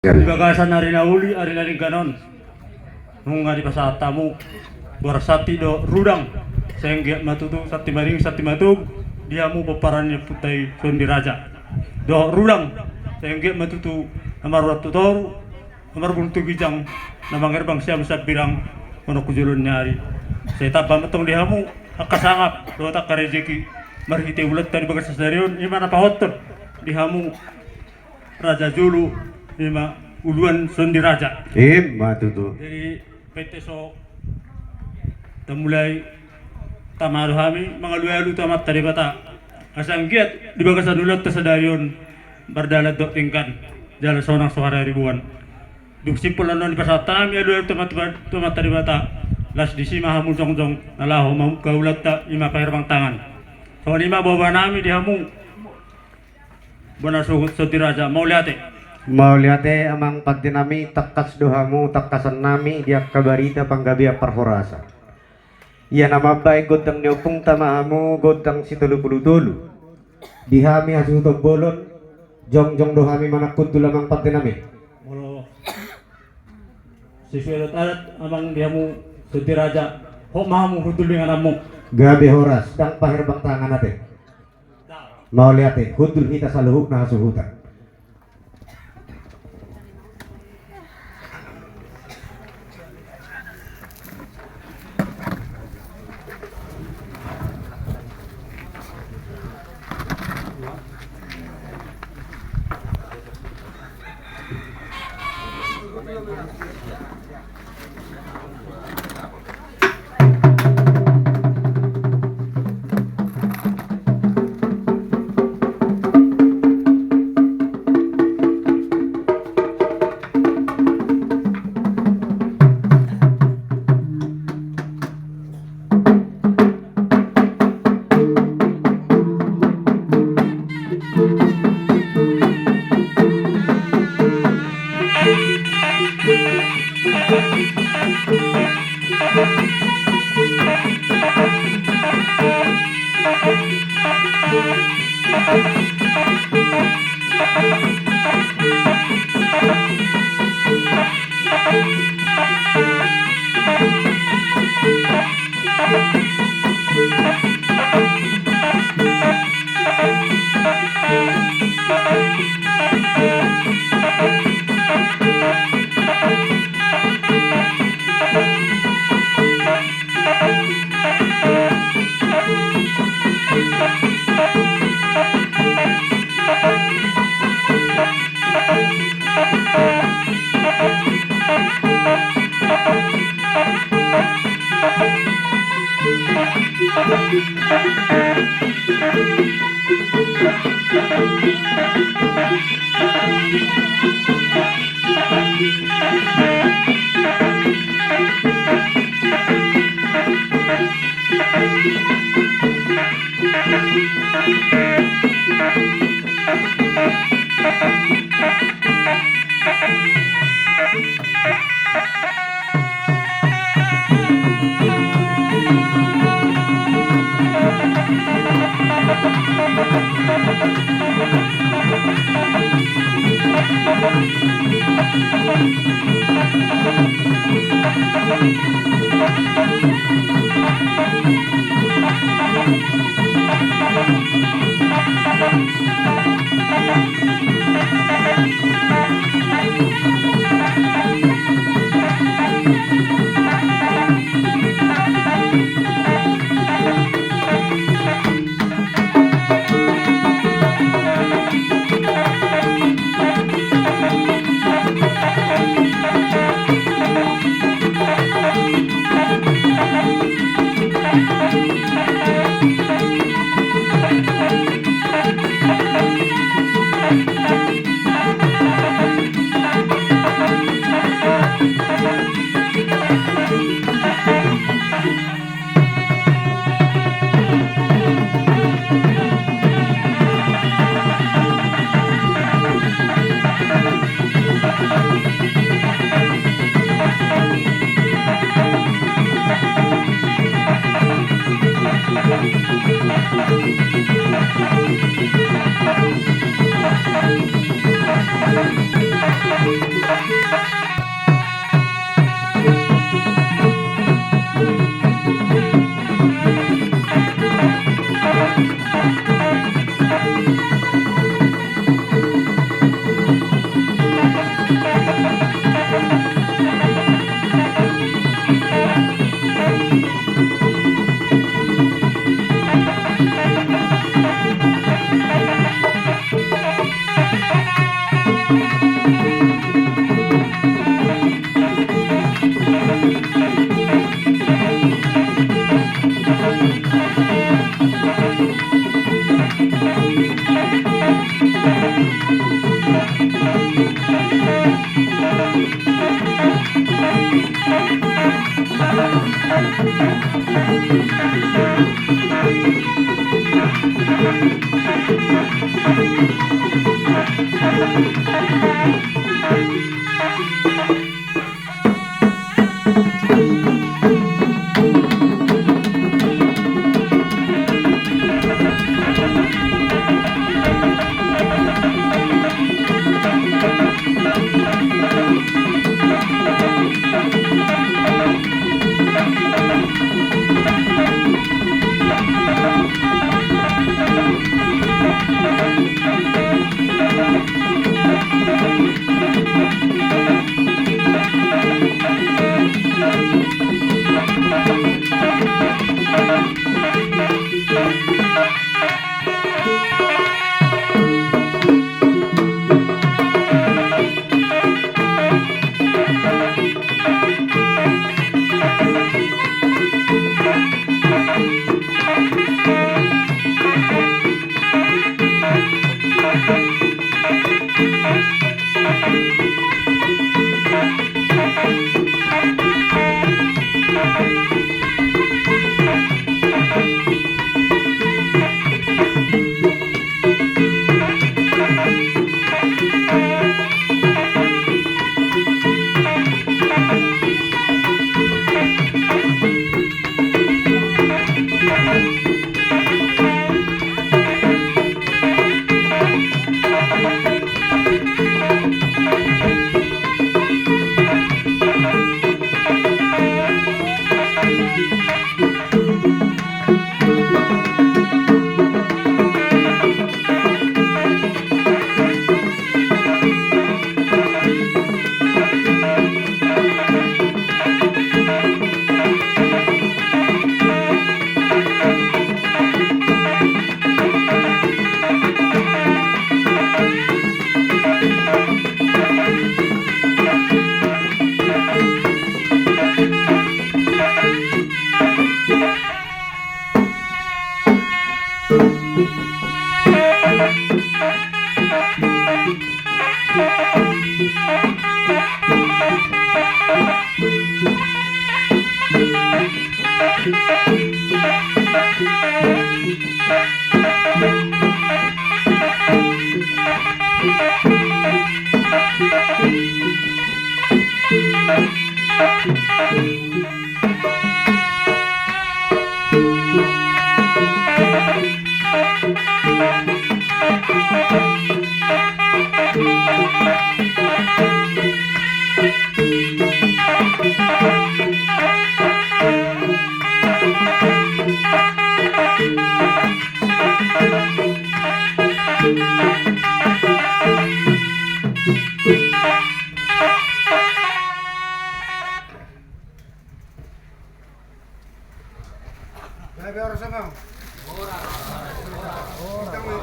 Ibagasan na rin na uli, ari na rin ganon. Nung nga di pa sa tamu, barasati do rudang. Sehingga matutu sati maring sati matug, dia mu paparan niya putay sundi raja. Do rudang, sehingga matutu amaruat tutor, amar buntu gijang, namang erbang siya sa birang, ono kujulun nyari. Saya tabang matong dia mu, akasangap, do tak karejeki, marhite ulat tadi bagas sa serion, imana pahotor, dia mu Raja Julu, ima uluan sundi raja. Matutu. Jadi PT so tamulai tamaru kami mga luyalu tamat tadi bata asang giat di bagasan ulat ta sa dayon bardalat do tingkan jala sonang suara ribuan duk simpul anon di pasata mi luyalu tamat tadi bata las di sima hamu jongjong nalaho mau kaulat ta ima paherbang tangan so lima bawa nami di hamu bona suhut soti raja mau liate Amang pagdinami takkas dohamu takkasan nami dia kabarita panggabia parhorasa. Iya nama baik godang niupung tamahamu godang situlu-pulu-tulu. Dihami hasuto bolon jong dohami manakut lamang pagdinami. Molo sisulat alat amang dihamu soti raja ho mahamu hudul dengan amu Gabi horas dang paherbang tangan ate. Mau liate hudul kita saluhuk na hasuhutan.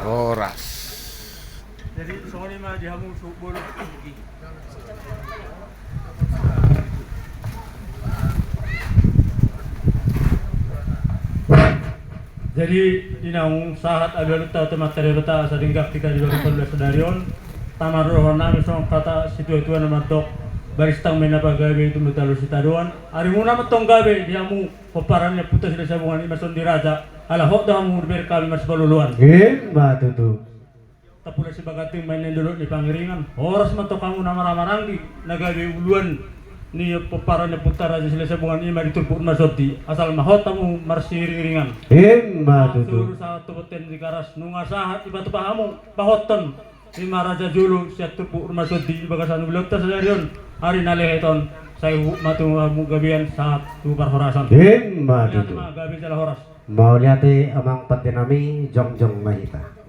Oras. Jadi soalnya mah dihamu subur. Jadi dinaung saat ada luta atau materi luta sadinggak tika di 2014 darion tamar rohon nami song kata situ itu nama tok baristang menapa gawe itu mutalu sitaduan ari muna matong gawe diamu peparannya putus dari sabungan imason diraja ala hok dah mu berkali mas baluluan batu tuh. tapula si bagating mainin dulu di pangiringan horas mato kamu nama ramaranggi nagawe uluan ni peparannya putar aja sila sabungan ima ditulpuk masoti asal mahot tamu marsiring-ringan Batu tuh. suruh satu peten di karas nunga sahat iba tu pahamu pahoton lima raja julu siat tulpuk masoti bagasan bilota sadarion hari naleheton saya matu gabian saat tukar horasan Batu tuh. gabi salah horas Mau lihat amang patinami jong mahita.